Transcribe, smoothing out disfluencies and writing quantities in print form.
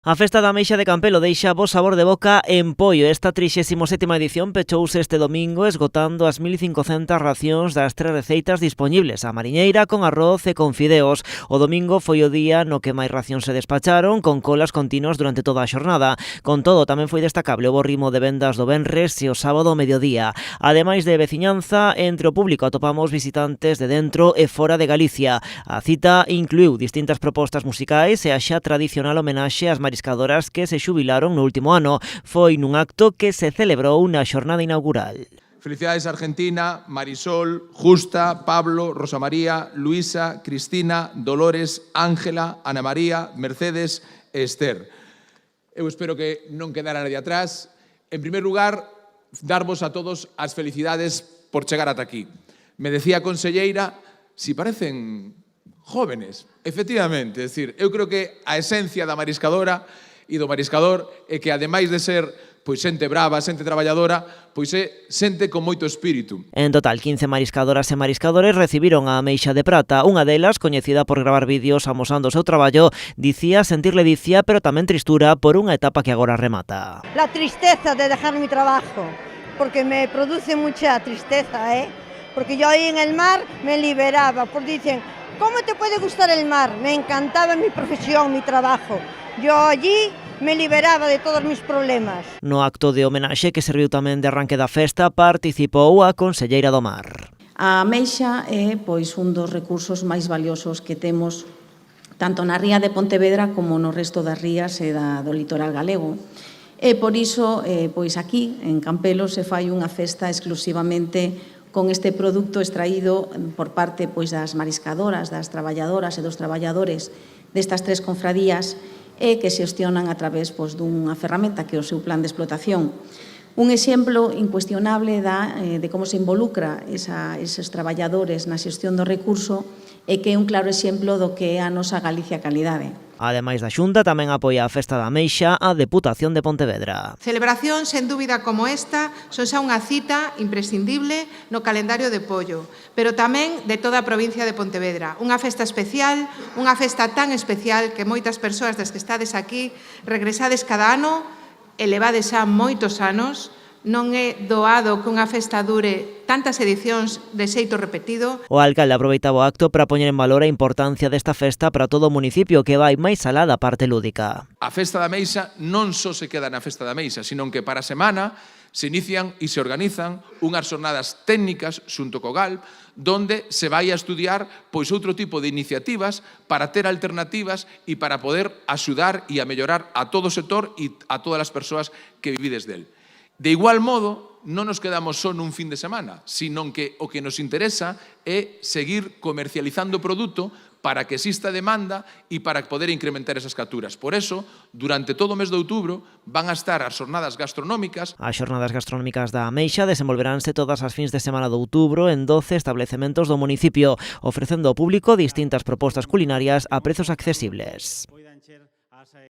A festa da ameixa de Campelo deixa bo sabor de boca en Poio. Esta 37ª edición pechouse este domingo esgotando as 1.500 racións das 3 receitas dispoñibles, a mariñeira con arroz e con fideos. O domingo foi o día no que máis racións se despacharon, con colas continuas durante toda a xornada. Con todo, tamén foi destacable o bo ritmo de vendas do venres e o sábado ao mediodía. Ademais de veciñanza, entre o público atopamos visitantes de dentro e fora de Galicia. A cita incluiu distintas propostas musicais e a xa tradicional homenaxe ás mariscadoras que se xubilaron no último ano. Foi nun acto que se celebrou na xornada inaugural. Felicidades Argentina, Marisol, Justa, Pablo, Rosa María, Luisa, Cristina, Dolores, Ángela, Ana María, Mercedes e Esther. Eu espero que non quedara nadie atrás. En primer lugar, darvos a todos as felicidades por chegar ata aquí. Me decía a conselleira, si parecen jóvenes, efectivamente, é dicir, eu creo que a esencia da mariscadora e do mariscador é que, ademais de ser pois xente brava, xente traballadora, pois é xente con moito espírito. En total, 15 mariscadoras e mariscadores recibiron a ameixa de prata. Unha delas, coñecida por gravar vídeos amosando o seu traballo, dicía sentir ledicia, pero tamén tristura por unha etapa que agora remata. La tristeza de dejar mi trabajo, porque me produce mucha tristeza, porque yo ahí en el mar me liberaba, porque dicen, ¿cómo te puede gustar el mar? Me encantaba mi profesión, mi trabajo. Yo allí me liberaba de todos mis problemas. No acto de homenaxe que serviu tamén de arranque da festa, participou a conselleira do mar. A ameixa é pois un dos recursos máis valiosos que temos tanto na ría de Pontevedra como no resto das rías e do litoral galego. E por iso, pois aquí, en Campelo, se fai unha festa exclusivamente con este produto extraído por parte pois das mariscadoras, das traballadoras e dos traballadores destas tres confradías e que se xestionan a través pois dunha ferramenta que é o seu plan de explotación. Un exemplo incuestionable de como se involucra eses traballadores na xestión do recurso e que é un claro exemplo do que é a nosa Galicia calidade. Ademais da Xunta, tamén apoia a Festa da Ameixa a Deputación de Pontevedra. Celebracións, sen dúbida como esta, son xa unha cita imprescindible no calendario de Poio, pero tamén de toda a provincia de Pontevedra. Unha festa especial, unha festa tan especial que moitas persoas das que estades aquí regresades cada ano e levades xa moitos anos. Non é doado que unha festa dure tantas edicións de xeito repetido. O alcalde aproveitaba o acto para poñer en valor a importancia desta festa para todo o municipio, que vai máis alá da parte lúdica. A festa da ameixa non só se queda na festa da ameixa, sino que para a semana se inician e se organizan unhas xornadas técnicas xunto co GALP, donde se vai a estudiar pois outro tipo de iniciativas para ter alternativas e para poder axudar e a mellorar a todo o sector e a todas as persoas que vivides del. De igual modo, non nos quedamos só nun fin de semana, sino que o que nos interesa é seguir comercializando o produto para que exista demanda e para poder incrementar esas capturas. Por eso, durante todo o mes de outubro, van a estar as xornadas gastronómicas. As xornadas gastronómicas da Ameixa desenvolveránse todas as fins de semana de outubro en 12 establecementos do municipio, ofrecendo ao público distintas propostas culinarias a prezos accesibles.